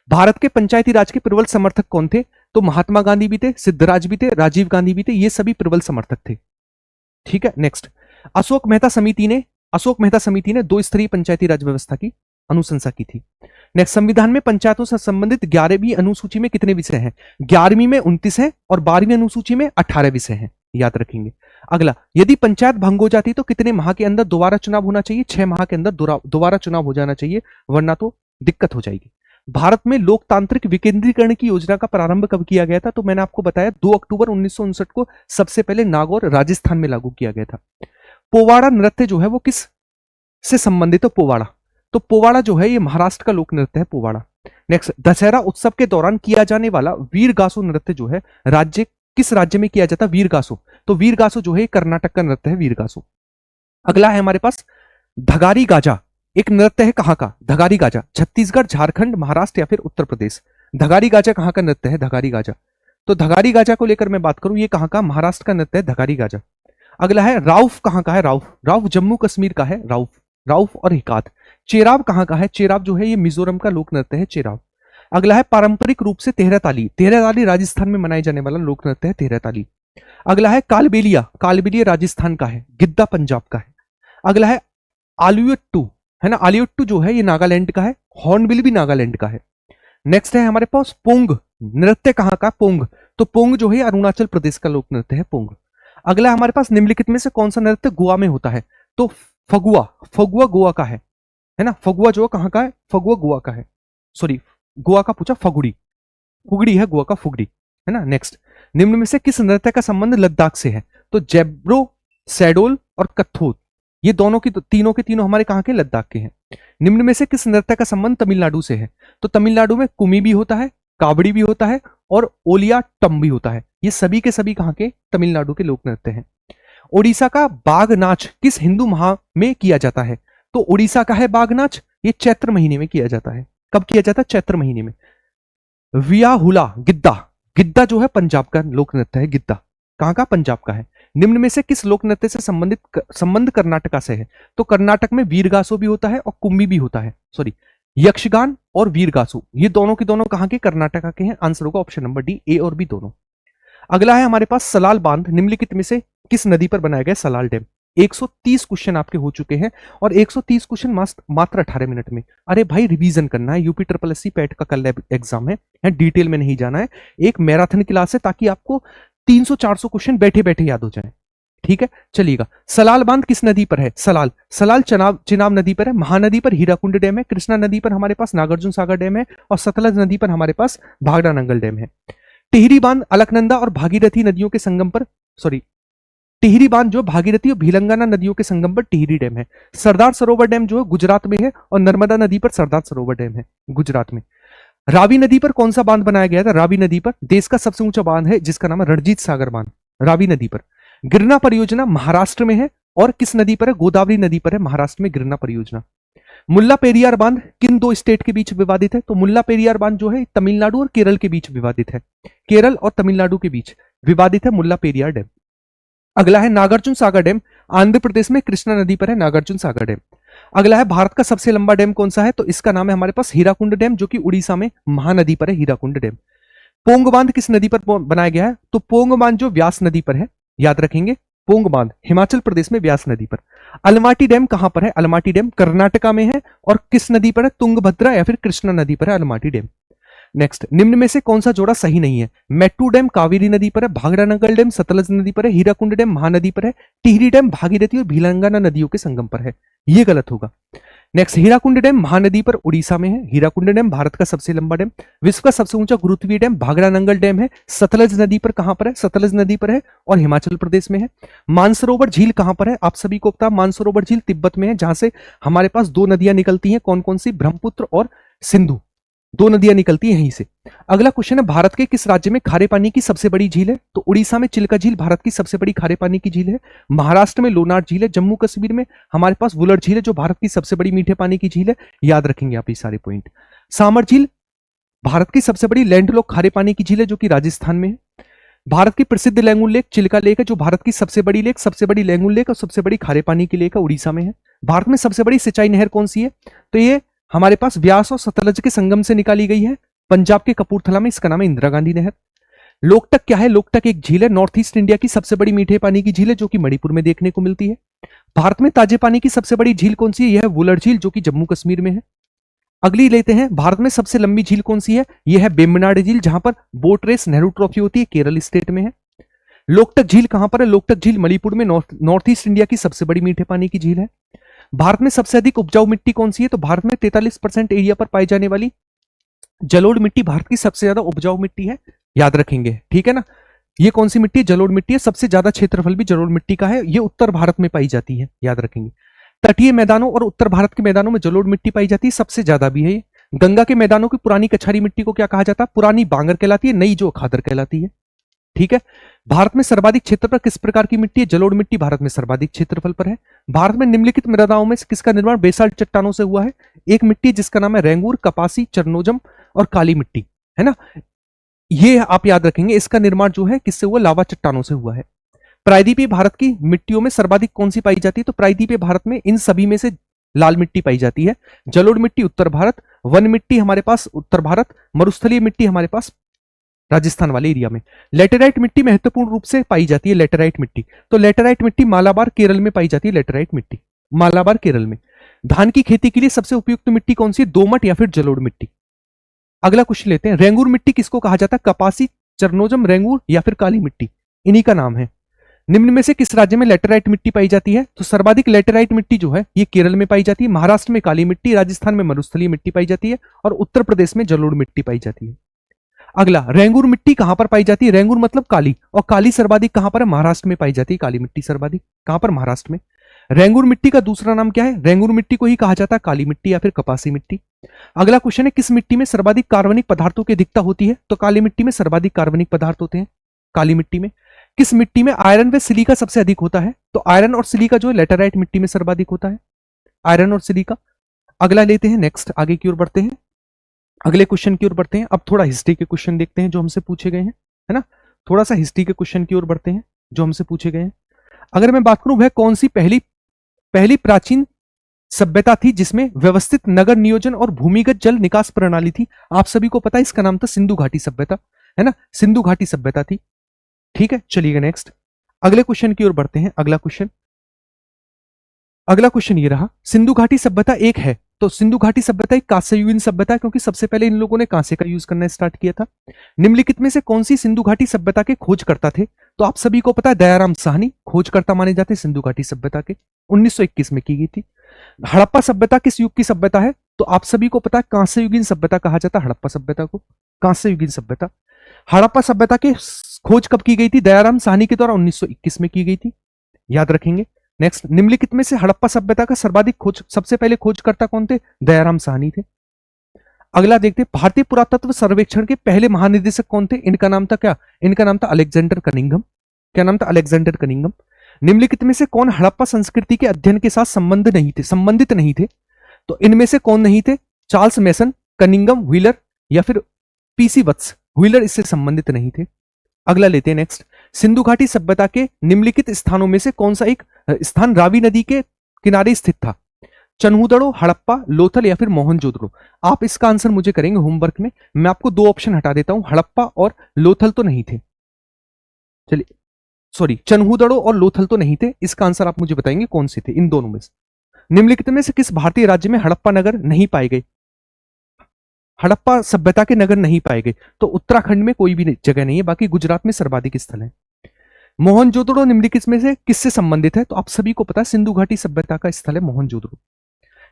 भारत के पंचायती राज के प्रबल समर्थक कौन थे? तो महात्मा गांधी भी थे, सिद्धराज भी थे, राजीव गांधी भी थे, ये सभी प्रबल समर्थक थे। ठीक है, नेक्स्ट, अशोक मेहता समिति ने 2 स्तरीय पंचायती राज व्यवस्था की अनुशंसा की थी। नेक्स्ट, संविधान में पंचायतों से संबंधित 11वीं अनुसूची में कितने विषय हैं? 11वीं में 29 है और 12वीं अनुसूची में 18 विषय हैं, याद रखेंगे। अगला, यदि पंचायत भंग हो जाती तो कितने माह के अंदर दोबारा चुनाव होना चाहिए? 6 माह के अंदर दोबारा चुनाव हो जाना चाहिए, वरना तो दिक्कत हो जाएगी। भारत में लोकतांत्रिक विकेंद्रीकरण की योजना का प्रारंभ कब किया गया था? तो मैंने आपको बताया 2 अक्टूबर 1959 को सबसे पहले नागौर राजस्थान में लागू किया गया था। पोवाड़ा नृत्य जो है वो किस से संबंधित है? पोवाड़ा, तो पोवाड़ा जो है ये महाराष्ट्र का लोक नृत्य है, पोवाड़ा। नेक्स्ट, दशहरा उत्सव के दौरान किया जाने वाला वीरगासो नृत्य जो है किस राज्य में किया जाता है? वीरगासो, तो वीरगासो जो है कर्नाटक का नृत्य है, वीरगासो। अगला है हमारे पास धगारी गाजा, एक नृत्य है, कहां का? धगारी गाजा, छत्तीसगढ़, झारखंड, महाराष्ट्र या फिर उत्तर प्रदेश। धगारी गाजा कहां का नृत्य है? धगारी गाजा, तो धगारी गाजा को लेकर मैं बात करूं, ये कहां का? महाराष्ट्र का नृत्य है, धगारी गाजा। अगला है राउफ, कहां का है? राउफ जम्मू कश्मीर का है, राउफ और हिकात। चेराव कहां का है? चेराव जो है ये मिजोरम का लोक नृत्य है, चेराव। अगला है पारंपरिक रूप से तेहरा ताली राजस्थान में मनाए जाने वाला लोक नृत्य है, तेहरा ताली। अगला है कालबेलिया राजस्थान का है, गिद्दा पंजाब का है। अगला है आलुयट्टू, है ना, आलियट्टू जो है ये नागालैंड का है, हॉर्नबिल भी नागालैंड का है। नेक्स्ट है हमारे पास पोंग, नृत्य कहां का? पोंग, तो पोंग जो है अरुणाचल प्रदेश का लोक नृत्य है, पोंग। अगला हमारे पास निम्नलिखित में से कौन सा नृत्य गोवा में होता है? तो फगुआ गोवा का है ना, फगुआ जो कहां का है? फगुआ गोवा का है, सॉरी गोवा का पूछा, फुगड़ी है गोवा का, फुगड़ी, है ना। नेक्स्ट, निम्न में से किस नृत्य का संबंध लद्दाख से है? तो जेब्रो, सैडोल और कथोत, ये दोनों की तीनों के तीनों हमारे कहां के? लद्दाख के हैं। निम्न में से किस नृत्य का संबंध तमिलनाडु से है? तो तमिलनाडु में कुमी भी होता है, कावड़ी भी होता है और ओलिया टम भी होता है, ये सभी के सभी कहां के? तमिलनाडु के लोक नृत्य हैं। ओडिशा का बाघ नाच किस हिंदू माह में किया जाता है? तो ओडिशा का है बाघ नाच, ये चैत्र महीने में किया जाता है। कब किया जाता है? चैत्र महीने में। वियाहुला, गिद्दा जो है पंजाब का लोक नृत्य है, गिद्दा कहां का? पंजाब का है। निम्न में से किस लोक नृत्य से संबंध कर्नाटका से है? तो कर्नाटक में वीरगासो भी होता है और कुंभी भी होता है, सॉरी यक्षगान और वीरगासो, ये दोनों के दोनों कहां के? कर्नाटका के हैं। आंसर होगा ऑप्शन नंबर डी, ए और बी दोनों। अगला है हमारे पास सलाल बांध, निम्नलिखित में से किस नदी पर बनाया गया? सलाल डैम। 130 क्वेश्चन आपके हो चुके हैं और 130 क्वेश्चन मात्र 18 मिनट में। अरे भाई रिवीजन करना है, यूपी ट्रिपल एससी पैट का कल एग्जाम है, डिटेल में नहीं जाना है, एक मैराथन क्लास है ताकि आपको 300-400 क्वेश्चन बैठे बैठे याद हो जाए। ठीक है, चलिएगा। सलाल बांध किस नदी पर है? सलाल चिनाब नदी पर है, महानदी पर हीराकुंड डैम है, कृष्णा नदी पर हमारे पास नागार्जुन सागर डैम है और सतलज नदी पर हमारे पास भाखड़ा नंगल डैम है। टिहरी बांध अलकनंदा और भागीरथी नदियों के संगम पर, सॉरी टिहरी बांध जो भागीरथी और भीलंगाना नदियों के संगम पर टिहरी डैम है। सरदार सरोवर डैम जो है गुजरात में है और नर्मदा नदी पर सरदार सरोवर डैम है गुजरात में। रावी नदी पर कौन सा बांध बनाया गया था? रावी नदी पर देश का सबसे ऊंचा बांध है जिसका नाम है रणजीत सागर बांध, रावी नदी पर। गिरना परियोजना महाराष्ट्र में है और किस नदी पर है? गोदावरी नदी पर है, महाराष्ट्र में गिरना परियोजना। मुल्ला पेरियार बांध किन 2 स्टेट के बीच विवादित है? तो मुल्ला पेरियार बांध जो है तमिलनाडु और केरल के बीच विवादित है, केरल और तमिलनाडु के बीच विवादित है मुल्ला पेरियार डैम। अगला है नागार्जुन सागर डैम, आंध्र प्रदेश में कृष्णा नदी पर है नागार्जुन सागर डैम। अगला है भारत का सबसे लंबा डैम कौन सा है, तो इसका नाम है हमारे पास हीराकुंड डैम, जो कि उड़ीसा में महानदी पर है, हीराकुंड डैम। पोंग बांध किस नदी पर बनाया गया है, तो पोंग बांध जो व्यास नदी पर है, याद रखेंगे, पोंग बांध हिमाचल प्रदेश में व्यास नदी पर। अलमाटी डैम कहां पर है, अलमाटी डैम कर्नाटका में है, और किस नदी पर है, तुंगभद्रा या फिर कृष्णा नदी पर है अलमाटी डैम। नेक्स्ट, निम्न में से कौन सा जोड़ा सही नहीं है, मेट्टू डैम कावेरी नदी पर है, भागड़ानगर डैम सतलज नदी पर है, हीराकुंड डैम महानदी पर है, टिहरी डैम भागीरथी और भीलंगना नदियों के संगम पर है, ये गलत होगा। नेक्स्ट, हीराकुंड डैम महानदी पर उड़ीसा में है, हीराकुंड डैम भारत का सबसे लंबा डैम। विश्व का सबसे ऊंचा गुरुत्वीय डैम भागड़ानंगल डैम है, सतलज नदी पर कहां पर है, सतलज नदी पर है और हिमाचल प्रदेश में है। मानसरोवर झील कहां पर है, आप सभी को पता, मानसरोवर झील तिब्बत में है, जहां से हमारे पास दो नदियां निकलती हैं, कौन कौन सी, ब्रह्मपुत्र और सिंधु, दो नदियां निकलती हैं यहीं से। अगला क्वेश्चन है, भारत के किस राज्य में खारे पानी की सबसे बड़ी झील है, तो उड़ीसा में चिल्का झील भारत की सबसे बड़ी खारे पानी की झील है, महाराष्ट्र में लोनार झील है, जम्मू कश्मीर में हमारे पास वुलर झील है जो भारत की सबसे बड़ी मीठे पानी की झील है, याद रखेंगे आप ये सारे पॉइंट। सामर झील भारत की सबसे बड़ी लैंडलॉक खारे पानी की झील है जो कि राजस्थान में है। भारत की प्रसिद्ध लैंगून लेक चिल्का लेक है, जो भारत की सबसे बड़ी लेक, सबसे बड़ी लैंगून लेक और सबसे बड़ी खारे पानी की लेक है, उड़ीसा में है। भारत में सबसे बड़ी सिंचाई नहर कौन सी है, तो ये हमारे पास व्यास और सतलज के संगम से निकाली गई है, पंजाब के कपूरथला में, इसका नाम है इंदिरा गांधी नहर। लोकटक क्या है, लोकटक एक झील है, नॉर्थ ईस्ट इंडिया की सबसे बड़ी मीठे पानी की झील है जो कि मणिपुर में देखने को मिलती है। भारत में ताजे पानी की सबसे बड़ी झील कौन सी है, यह है वुलर झील जो कि जम्मू कश्मीर में है। अगली लेते हैं, भारत में सबसे लंबी झील कौन सी है, यह है बेम्बनाड झील, जहां पर बोट रेस नेहरू ट्रॉफी होती है, केरल स्टेट में है। लोकटक झील कहां पर है, लोकटक झील मणिपुर में, नॉर्थ ईस्ट इंडिया की सबसे बड़ी मीठे पानी की झील है। भारत में सबसे अधिक उपजाऊ मिट्टी कौन सी है, तो भारत में 43% एरिया पर पाई जाने वाली जलोढ़ मिट्टी भारत की सबसे ज्यादा उपजाऊ मिट्टी है, याद रखेंगे, ठीक है ना। ये कौन सी मिट्टी है, जलोढ़ मिट्टी है, सबसे ज्यादा क्षेत्रफल भी जलोढ़ मिट्टी का है, ये उत्तर भारत में पाई जाती है, याद रखेंगे। तटीय मैदानों और उत्तर भारत के मैदानों में जलोढ़ मिट्टी पाई जाती है, सबसे ज्यादा भी है ये। गंगा के मैदानों की पुरानी कछारी मिट्टी को क्या कहा जाता है, पुरानी बांगर कहलाती है, नई जो खादर कहलाती है, ठीक है। भारत में सर्वाधिक क्षेत्र पर किस प्रकार की मिट्टी है, जलोढ़ मिट्टी भारत में सर्वाधिक क्षेत्रफल पर है। भारत में निम्नलिखित मृदाओं में किसका निर्माण बेसाल्ट चट्टानों से हुआ है, एक मिट्टी जिसका नाम है रेंगूर, कपासी, चरनोजम और काली मिट्टी, है ना, ये आप याद रखेंगे, इसका निर्माण जो है किससे हुआ, लावा चट्टानों से हुआ है। प्रायद्वीपीय भारत की मिट्टियों में सर्वाधिक कौन सी पाई जाती है, तो प्रायद्वीपीय भारत में इन सभी में से लाल मिट्टी पाई जाती है। जलोढ़ मिट्टी उत्तर भारत, वन मिट्टी हमारे पास उत्तर भारत, मरुस्थलीय मिट्टी हमारे पास राजस्थान वाले एरिया में। लेटेराइट मिट्टी महत्वपूर्ण रूप से पाई जाती है, लेटेराइट मिट्टी, तो लेटेराइट मिट्टी मालाबार केरल में पाई जाती है, लेटेराइट मिट्टी मालाबार केरल में। धान की खेती के लिए सबसे उपयुक्त मिट्टी कौन सी है, दोमट या फिर जलोढ़ मिट्टी। अगला क्वेश्चन लेते हैं, रेंगूर मिट्टी किसको कहा जाता है, कपासी, चरनोजम, रेंगूर या फिर काली मिट्टी, इन्हीं का नाम है। निम्न में से किस राज्य में लेटेराइट मिट्टी पाई जाती है, तो सर्वाधिक लेटेराइट मिट्टी जो है ये केरल में पाई जाती है, महाराष्ट्र में काली मिट्टी, राजस्थान में मरुस्थलीय मिट्टी पाई जाती है और उत्तर प्रदेश में जलोढ़ मिट्टी पाई जाती है। अगला, रेंगूर मिट्टी कहां पर पाई जाती है, रेंगूर मतलब काली, और काली सर्वाधिक कहां पर है, महाराष्ट्र में पाई जाती है, काली मिट्टी सर्वाधिक कहां पर, महाराष्ट्र में। रेंगूर मिट्टी का दूसरा नाम क्या है, रेंगूर मिट्टी को ही कहा जाता है काली मिट्टी या फिर कपासी मिट्टी। अगला क्वेश्चन है, किस मिट्टी में सर्वाधिक कार्बनिक पदार्थों की अधिकता होती है, तो काली मिट्टी में सर्वाधिक कार्बनिक पदार्थ होते हैं, काली मिट्टी में। किस मिट्टी में आयरन व सिलिका सबसे अधिक होता है, तो आयरन और सिलिका जो है लेटेराइट मिट्टी में सर्वाधिक होता है, आयरन और सिलिका। अगला लेते हैं, नेक्स्ट आगे की ओर बढ़ते हैं, अगले क्वेश्चन की ओर बढ़ते हैं। अब थोड़ा हिस्ट्री के क्वेश्चन देखते हैं जो हमसे पूछे गए हैं, है ना, थोड़ा सा हिस्ट्री के क्वेश्चन की ओर बढ़ते हैं जो हमसे पूछे गए हैं। अगर मैं बात करूं, वह कौन सी पहली प्राचीन सभ्यता थी जिसमें व्यवस्थित नगर नियोजन और भूमिगत जल निकास प्रणाली थी, आप सभी को पता है इसका नाम था सिंधु घाटी सभ्यता, है ना, सिंधु घाटी सभ्यता थी, ठीक है। चलिए नेक्स्ट अगले क्वेश्चन की ओर बढ़ते हैं। अगला क्वेश्चन ये रहा, सिंधु घाटी सभ्यता एक है, तो सिंधु घाटी सभ्यता एक कांस्ययुगीन सभ्यता है, क्योंकि सबसे पहले इन लोगों ने कांसे का यूज करना स्टार्ट किया था। निम्नलिखित में से कौन सी सिंधु घाटी सभ्यता के खोजकर्ता थे, तो आप सभी को पता है दयाराम साहनी खोजकर्ता माने जाते हैं सिंधु घाटी सभ्यता के, 1921 में की गई थी। हड़प्पा सभ्यता किस युग की सभ्यता है, तो आप सभी को पता है कांस्ययुगीन सभ्यता कहा जाता है हड़प्पा सभ्यता को, कांस्ययुगीन सभ्यता। हड़प्पा सभ्यता की खोज कब की गई थी, दयाराम साहनी के द्वारा 1921 में की गई थी, याद रखेंगे। नेक्स्ट, निम्नलिखित में से हड़प्पा सभ्यता का सर्वाधिक खोज, सबसे पहले खोजकर्ता कौन थे, दयाराम साहनी थे। अगला देखते हैं, भारतीय पुरातत्व सर्वेक्षण के पहले महानिदेशक कौन थे, इनका नाम था क्या, इनका नाम था अलेक्जेंडर कनिंघम। क्या नाम था, अलेक्जेंडर कनिंघम। निम्नलिखित में से कौन हड़प्पा संस्कृति के अध्ययन के साथ संबंधित नहीं थे, तो इनमें से कौन नहीं थे, चार्ल्स मेसन, कनिंघम, व्हीलर या फिर पीसी वत्स, व्हीलर इससे संबंधित नहीं थे। अगला लेते हैं नेक्स्ट, सिंधु घाटी सभ्यता के निम्नलिखित स्थानों में से कौन सा एक स्थान रावी नदी के किनारे स्थित था, चन्हूदड़ो, हड़प्पा, लोथल या फिर मोहनजोदड़ो? आप इसका आंसर मुझे करेंगे होमवर्क में। मैं आपको दो ऑप्शन हटा देता हूं, हड़प्पा और लोथल तो नहीं थे, चलिए सॉरी, चन्हूदड़ो और लोथल तो नहीं थे। इसका आंसर आप मुझे बताएंगे कौन से थे इन दोनों में से। निम्नलिखित में से किस भारतीय राज्य में हड़प्पा नगर नहीं पाए गए? हड़प्पा सभ्यता के नगर नहीं पाए गए, तो उत्तराखंड में कोई भी जगह नहीं है, बाकी गुजरात में सर्वाधिक स्थल है। मोहनजोदड़ो निम्नलिखित में से किससे संबंधित है? तो आप सभी को पता है सिंधु घाटी सभ्यता का स्थल है मोहनजोदड़ो।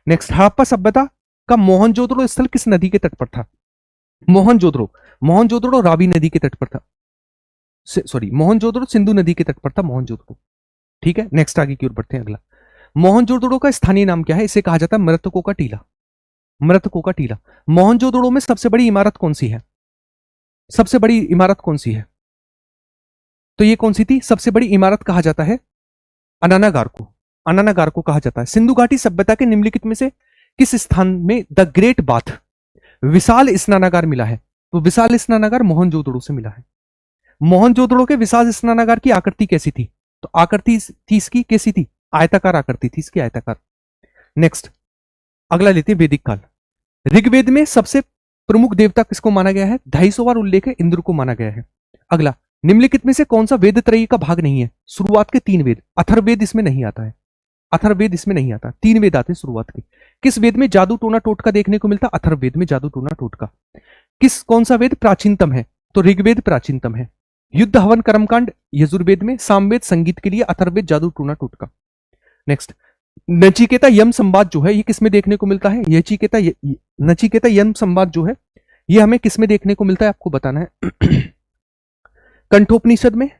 नेक्स्ट, हड़प्पा सभ्यता का मोहनजोदड़ो स्थल किस नदी के तट पर था? मोहनजोदड़ो मोहनजोदड़ो रावी नदी के तट पर था, सॉरी मोहनजोदड़ो सिंधु नदी के तट पर था मोहनजोदड़ो। ठीक है, नेक्स्ट आगे की ओर बढ़ते हैं। अगला, मोहनजोदड़ो का स्थानीय नाम क्या है? इसे कहा जाता है मृतकों का टीला, मृतकों का टीला। मोहनजोदड़ो में सबसे बड़ी इमारत कौन सी है? सबसे बड़ी इमारत कौन सी है? तो ये कौन सी थी? सबसे बड़ी इमारत कहा जाता है अनानागार को, अनानागार को कहा जाता है। सिंधु घाटी सभ्यता के निम्नलिखित में से किस स्थान में द ग्रेट बाथ, विशाल स्नानागार मिला है? तो विशाल स्नानागार मोहनजोदड़ो से मिला है। मोहनजोदड़ो के विशाल स्नानागार की आकृति कैसी थी? तो आकृति थी इसकी कैसी थी? आयताकार आकृति थी इसकी, आयताकार। नेक्स्ट, अगला लेते हैं वैदिक काल। ऋग्वेद में सबसे प्रमुख देवता किसको माना गया है? 250 बार उल्लेख है, इंद्र को माना गया है। अगला, निम्नलिखित में से कौन सा वेद त्रयी का भाग नहीं है? शुरुआत के 3 वेद, अथर्ववेद इसमें नहीं आता है, अथर्ववेद इसमें नहीं आता, 3 वेद आते हैं शुरुआत के। किस वेद में जादू टोना टोटका देखने को मिलता है? अथर्ववेद में जादू टोना टोटका। कौन सा वेद प्राचीनतम है? तो ऋग्वेद प्राचीनतम है। युद्ध हवन कर्मकांड यजुर्वेद में, सामवेद संगीत के लिए, अथर्ववेद जादू टोना टोटका। नेक्स्ट, नचिकेता यम संवाद जो है ये किसमें देखने को मिलता है? नचिकेता यम संवाद जो है ये हमें किसमें देखने को मिलता है आपको बताना है। कंठोपनिषद में,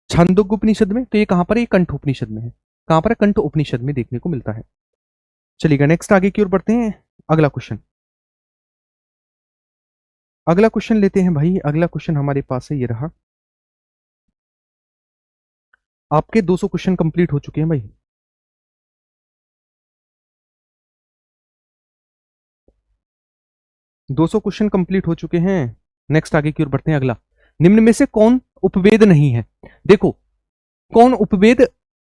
छांदोग्य उपनिषद में। तो ये कहां पर है? ये कंठोपनिषद में है। कहां पर है? कंठ उपनिषद में देखने को मिलता है। चलिएगा नेक्स्ट आगे की ओर बढ़ते हैं। अगला क्वेश्चन, अगला क्वेश्चन लेते हैं भाई। अगला क्वेश्चन हमारे पास है, ये रहा। आपके 200 क्वेश्चन कंप्लीट हो चुके हैं भाई। दो सौ क्वेश्चन कंप्लीट हो चुके हैं। नेक्स्ट आगे की ओर बढ़ते हैं। अगला, निम्न में से कौन उपवेद नहीं है? देखो, कौन उपवेद,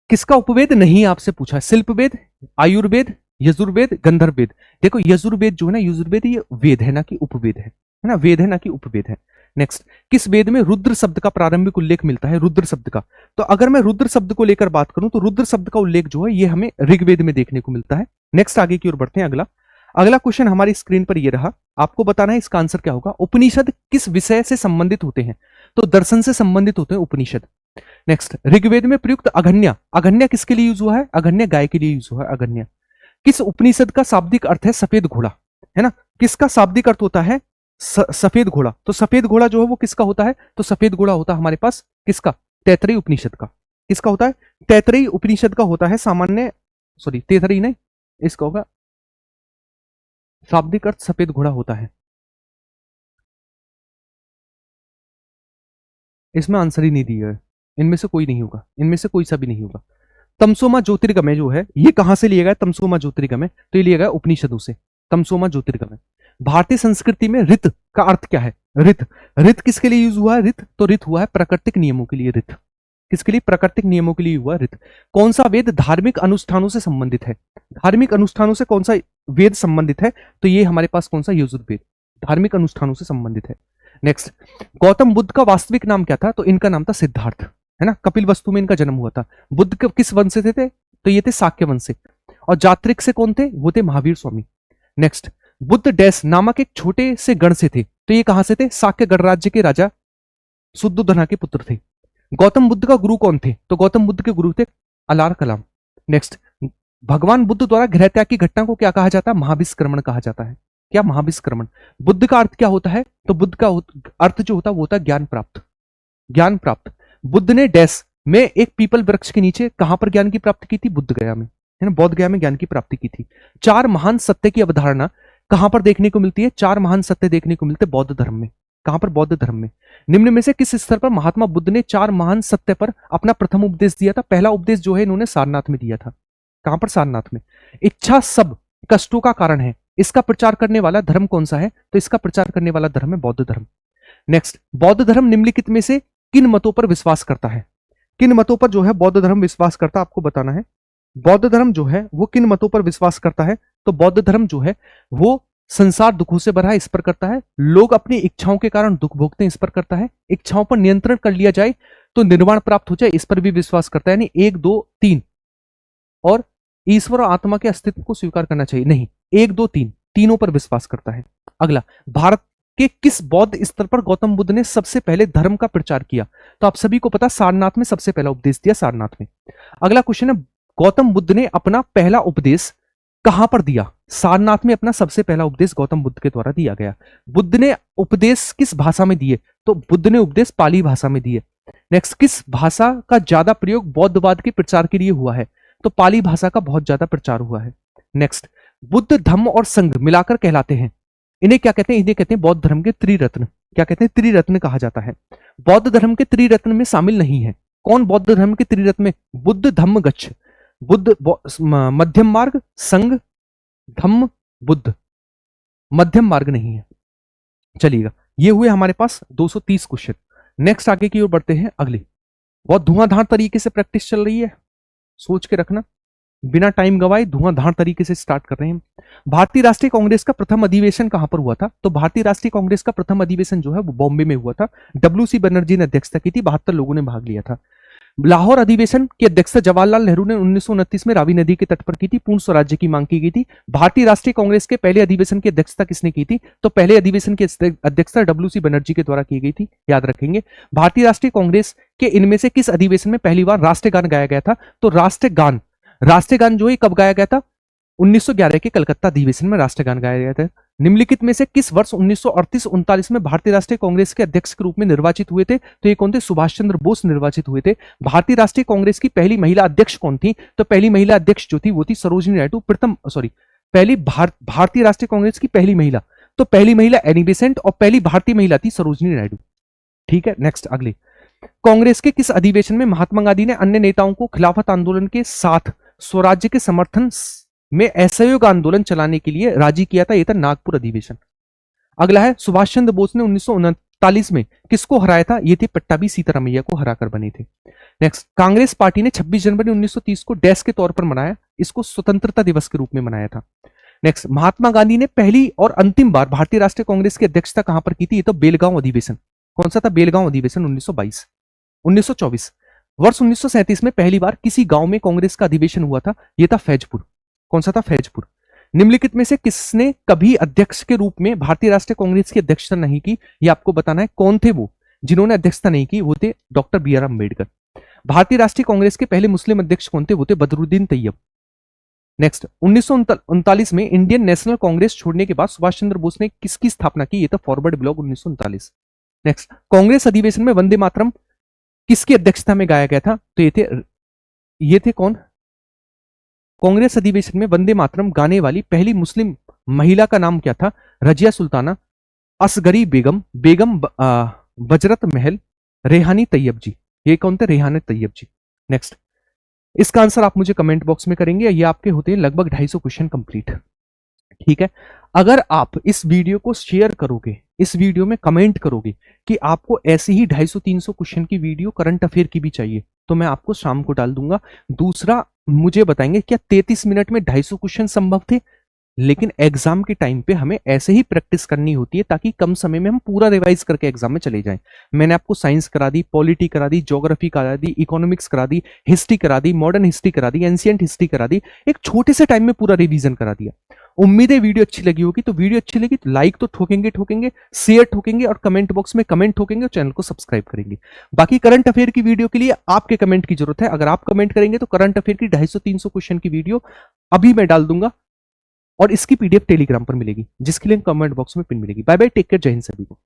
किसका उपवेद नहीं आपसे पूछा? शिल्पवेद, आयुर्वेद, यजुर्वेद, गंधर्ववेद। देखो यजुर्वेद जो है ना, यजुर्वेद ये वेद है ना कि उपवेद है ना? वेद है ना कि उपवेद है। नेक्स्ट, किस वेद में रुद्र शब्द का प्रारंभिक उल्लेख मिलता है? रुद्र शब्द का। तो अगर मैं रुद्र शब्द को लेकर बात करूं तो रुद्र शब्द का उल्लेख जो है ये हमें ऋग्वेद में देखने को मिलता है। नेक्स्ट आगे की ओर बढ़ते हैं। अगला, अगला क्वेश्चन हमारी स्क्रीन पर ये रहा। आपको बताना है इसका आंसर क्या होगा। उपनिषद किस विषय से संबंधित होते हैं? तो दर्शन से संबंधित होते हैं उपनिषद। नेक्स्ट, ऋग्वेद में प्रयुक्त अगन्या, अगन्या किसके लिए यूज हुआ है? अगन्या गाय के लिए यूज हुआ है अगन्या। किस उपनिषद का शाब्दिक अर्थ है सफेद घोड़ा? है ना, किसका शाब्दिक अर्थ होता है सफेद घोड़ा? तो सफेद घोड़ा जो है वो किसका होता है? तो सफेद घोड़ा होता है हमारे पास किसका? तैतरीय उपनिषद का। किसका होता है? तैतरीय उपनिषद का होता है सामान्य, सॉरी तैतरीय नहीं, इसका होगा शाब्दिक अर्थ सफेद घोड़ा होता है। इसमें आंसर ही नहीं दिया है, इनमें से कोई नहीं होगा, इनमें से कोई सा भी नहीं होगा। तमसोमा ज्योतिर्गमय जो है ये कहां से लिया गया? तमसोमा ज्योतिर्गमय, तो ये लिया गया उपनिषदों से। तमसोमा ज्योतिर्गमय। भारतीय संस्कृति में रित का अर्थ क्या है? रित, रित किसके लिए यूज हुआ है? रित, तो रित हुआ है प्राकृतिक नियमों के लिए। रित किसके लिए? प्राकृतिक नियमों के लिए हुआ रित। कौन सा वेद धार्मिक अनुष्ठानों से संबंधित है? धार्मिक अनुष्ठानों से कौन सा वेद संबंधित है? तो ये हमारे पास कौन सा? यजुर्वेद, धार्मिक अनुष्ठानों से संबंधित है। नेक्स्ट, गौतम बुद्ध का वास्तविक नाम क्या था? तो इनका नाम था सिद्धार्थ, है ना? कपिल वस्तु में इनका जन्म हुआ था। बुद्ध किस वंश से थे? तो ये थे शाक्य वंश से। और जात्रिक से कौन थे? वो थे महावीर स्वामी। नेक्स्ट, बुद्ध डैश नामक एक छोटे से गण से थे, तो ये कहां से थे? शाक्य गणराज्य के राजा शुद्धोधना के पुत्र थे। गौतम बुद्ध का गुरु कौन थे? तो गौतम बुद्ध के गुरु थे अलार कलाम। नेक्स्ट, भगवान बुद्ध द्वारा गृह त्याग की घटना को क्या कहा जाता है? महाविष्क्रमण कहा जाता है। क्या? महाविष्क्रमण। बुद्ध का अर्थ क्या होता है? तो बुद्ध का अर्थ जो होता है वो होता है ज्ञान प्राप्त, ज्ञान प्राप्त। बुद्ध ने डैश में एक पीपल वृक्ष के नीचे कहां पर ज्ञान की प्राप्ति की थी? बुद्ध गया में, है ना? बौद्ध गया में ज्ञान की प्राप्ति की थी। 4 महान सत्य की अवधारणा कहां पर देखने को मिलती है? 4 महान सत्य देखने को मिलते बौद्ध धर्म में। कहां पर? बौद्ध धर्म में। निम्न में से किस स्तर पर महात्मा बुद्ध ने 4 महान सत्य पर अपना प्रथम उपदेश दिया था? पहला उपदेश जो है इन्होंने सारनाथ में दिया था। कहां पर? सारनाथ में। इच्छा सब कष्टों का कारण है, इसका प्रचार करने वाला धर्म कौन सा है? तो इसका प्रचार करने वाला धर्म है बौद्ध धर्म। नेक्स्ट, बौद्ध धर्म निम्नलिखित में से किन मतों पर विश्वास करता है? किन मतों पर जो है बौद्ध धर्म विश्वास करता है? आपको बताना है। बौद्ध धर्म जो है वो किन मतों पर विश्वास करता है? तो बौद्ध धर्म जो है वो संसार दुखों से भरा है, इस पर करता है। लोग अपनी इच्छाओं के कारण दुख भोगते हैं, इस पर करता है। इच्छाओं पर नियंत्रण कर लिया जाए तो निर्वाण प्राप्त हो जाए, इस पर भी विश्वास करता है। यानी 1 2 3। और ईश्वर और आत्मा के अस्तित्व को स्वीकार करना चाहिए, नहीं, 1 2 3 तीनों पर विश्वास करता है। अगला, भारत के किस बौद्ध स्तर पर गौतम बुद्ध ने सबसे पहले धर्म का प्रचार किया? तो आप सभी को पता, सारनाथ में सबसे पहला उपदेश दिया, सारनाथ में। अगला क्वेश्चन है, गौतम बुद्ध ने अपना पहला उपदेश कहां पर दिया? सारनाथ में अपना सबसे पहला उपदेश गौतम बुद्ध के द्वारा दिया गया। बुद्ध ने उपदेश किस भाषा में दिए? तो बुद्ध ने उपदेश पाली भाषा में दिए। नेक्स्ट, किस भाषा का ज्यादा प्रयोग बौद्धवाद के प्रचार के लिए हुआ है? तो पाली भाषा का बहुत ज्यादा प्रचार हुआ है। नेक्स्ट, बुद्ध धम्म और संघ मिलाकर कहलाते हैं, इन्हें क्या कहते हैं? इन्हें कहते हैं बौद्ध धर्म के त्रिरत्न। क्या कहते हैं? त्रिरत्न कहा जाता है। बौद्ध धर्म के त्रिरत्न में शामिल नहीं है। कौन बौद्ध धर्म के त्रिरत्न में? बुद्ध धम्म गच्छ, बुद्ध मध्यम मार्ग, संघ, धम्म, बुद्ध। मध्यम मार्ग नहीं है। चलिएगा, ये हुए हमारे पास 230 क्वेश्चन। नेक्स्ट आगे की ओर बढ़ते हैं। अगली बहुत धुआंधार तरीके से प्रैक्टिस चल रही है, सोच के रखना, बिना टाइम गवाए धुआंधार तरीके से स्टार्ट कर रहे हैं। भारतीय राष्ट्रीय कांग्रेस का प्रथम अधिवेशन कहां पर हुआ था? तो भारतीय राष्ट्रीय कांग्रेस का प्रथम अधिवेशन जो है वो बॉम्बे में हुआ था। डब्ल्यू.सी. बनर्जी ने अध्यक्षता की थी, 72 लोगों ने भाग लिया था। लाहौर अधिवेशन की अध्यक्षता जवाहरलाल नेहरू ने 1929 में रावी नदी के तट पर की थी। पूर्ण स्वराज्य की मांग की गई थी। भारतीय राष्ट्रीय कांग्रेस के पहले अधिवेशन की अध्यक्षता किसने की थी? तो पहले अधिवेशन की अध्यक्षता डब्ल्यू.सी. बनर्जी के द्वारा की गई थी, याद रखेंगे। भारतीय राष्ट्रीय कांग्रेस के इनमें से किस अधिवेशन में पहली बार राष्ट्रगान गाया गया था? तो राष्ट्रगान जो है कब गाया गया था? 1911 के कलकत्ता अधिवेशन में राष्ट्रगान गाया गया था। निम्नलिखित में से किस वर्ष 1938-39 में भारतीय राष्ट्रीय कांग्रेस के अध्यक्ष के रूप में निर्वाचित हुए थे? तो ये कौन थे? सुभाष चंद्र बोस निर्वाचित हुए थे। भारतीय राष्ट्रीय कांग्रेस की पहली महिला अध्यक्ष कौन थी? तो पहली महिला अध्यक्ष जो थी वो थी सरोजिनी नायडू। पहली भारतीय राष्ट्रीय कांग्रेस की पहली महिला, तो पहली महिला एनी बेसेंट और पहली भारतीय महिला थी सरोजिनी नायडू। ठीक है, नेक्स्ट अगले, कांग्रेस के किस अधिवेशन में महात्मा गांधी ने अन्य नेताओं को खिलाफत आंदोलन के साथ स्वराज्य के समर्थन में असहयोग आंदोलन चलाने के लिए राजी किया था? यह था नागपुर अधिवेशन। अगला है, सुभाष चंद्र बोस ने 1939 में किसको हराया था? ये थे पट्टाभी सीतारामैया को हराकर बने थे। नेक्स्ट, कांग्रेस पार्टी ने 26 जनवरी 1930 को डैश के तौर पर मनाया, इसको स्वतंत्रता दिवस के रूप में मनाया था। नेक्स्ट, महात्मा गांधी ने पहली और अंतिम बार भारतीय राष्ट्रीय कांग्रेस की अध्यक्षता कहां पर की थी? ये तो बेलगांव अधिवेशन। कौन सा था? बेलगांव अधिवेशन 1924। वर्ष 1937 में पहली बार किसी गांव में कांग्रेस का अधिवेशन हुआ था, यह था फैजपुर। कौन सा था? फैजपुर। निम्नलिखित में से किसने कभी अध्यक्ष के रूप में भारतीय राष्ट्रीय कांग्रेस की अध्यक्षता नहीं की? यह आपको बताना है। कौन थे वो जिन्होंने अध्यक्षता नहीं की? वो थे डॉक्टर बी आर अम्बेडकर। भारतीय राष्ट्रीय कांग्रेस के पहले मुस्लिम अध्यक्ष कौन थे? वो थे बदरुद्दीन तैयब। नेक्स्ट, 1939 में इंडियन नेशनल कांग्रेस छोड़ने के बाद सुभाष चंद्र बोस ने किसकी स्थापना की? ये था फॉरवर्ड ब्लॉक 1939। नेक्स्ट, कांग्रेस अधिवेशन में वंदे मातरम किसकी अध्यक्षता में गाया गया था? तो ये थे कौन? कांग्रेस अधिवेशन में वंदे मातरम गाने वाली पहली मुस्लिम महिला का नाम क्या था? रजिया सुल्ताना, असगरी बेगम, बजरत महल, रेहानी तैयब जी। ये कौन थे? रेहानी तैयब जी। नेक्स्ट, इसका आंसर आप मुझे कमेंट बॉक्स में करेंगे। ये आपके होते हैं लगभग 250 क्वेश्चन कंप्लीट। ठीक है, अगर आप इस वीडियो को शेयर करोगे, इस वीडियो में कमेंट करोगे कि आपको ऐसे ही 250-300 क्वेश्चन की वीडियो करंट अफेयर की भी चाहिए, तो मैं आपको शाम को डाल दूंगा। दूसरा, मुझे बताएंगे क्या 33 मिनट में 250 क्वेश्चन संभव थे? लेकिन एग्जाम के टाइम पे हमें ऐसे ही प्रैक्टिस करनी होती है ताकि कम समय में हम पूरा रिवाइज करके एग्जाम में चले जाएं। मैंने आपको साइंस करा दी, पॉलिटी करा दी, ज्योग्राफी करा दी, इकोनॉमिक्स करा दी, हिस्ट्री करा दी, मॉडर्न हिस्ट्री करा दी, एंशिएंट हिस्ट्री करा दी, एक छोटे से टाइम में पूरा रिवीजन करा दिया। उम्मीद है वीडियो अच्छी लगी होगी। तो वीडियो अच्छी लगी तो लाइक तो ठोकेंगे, शेयर ठोकेंगे और कमेंट बॉक्स में कमेंट ठोकेंगे और चैनल को सब्सक्राइब करेंगे। बाकी करंट अफेयर की वीडियो के लिए आपके कमेंट की जरूरत है। अगर आप कमेंट करेंगे तो करंट अफेयर की 250-300 क्वेश्चन की वीडियो अभी मैं डाल दूंगा और इसकी पीडीएफ टेलीग्राम पर मिलेगी, जिसकी लिंक कमेंट बॉक्स में पिन मिलेगी। बाय बाय, टेक केयर, जय हिंद सभी को।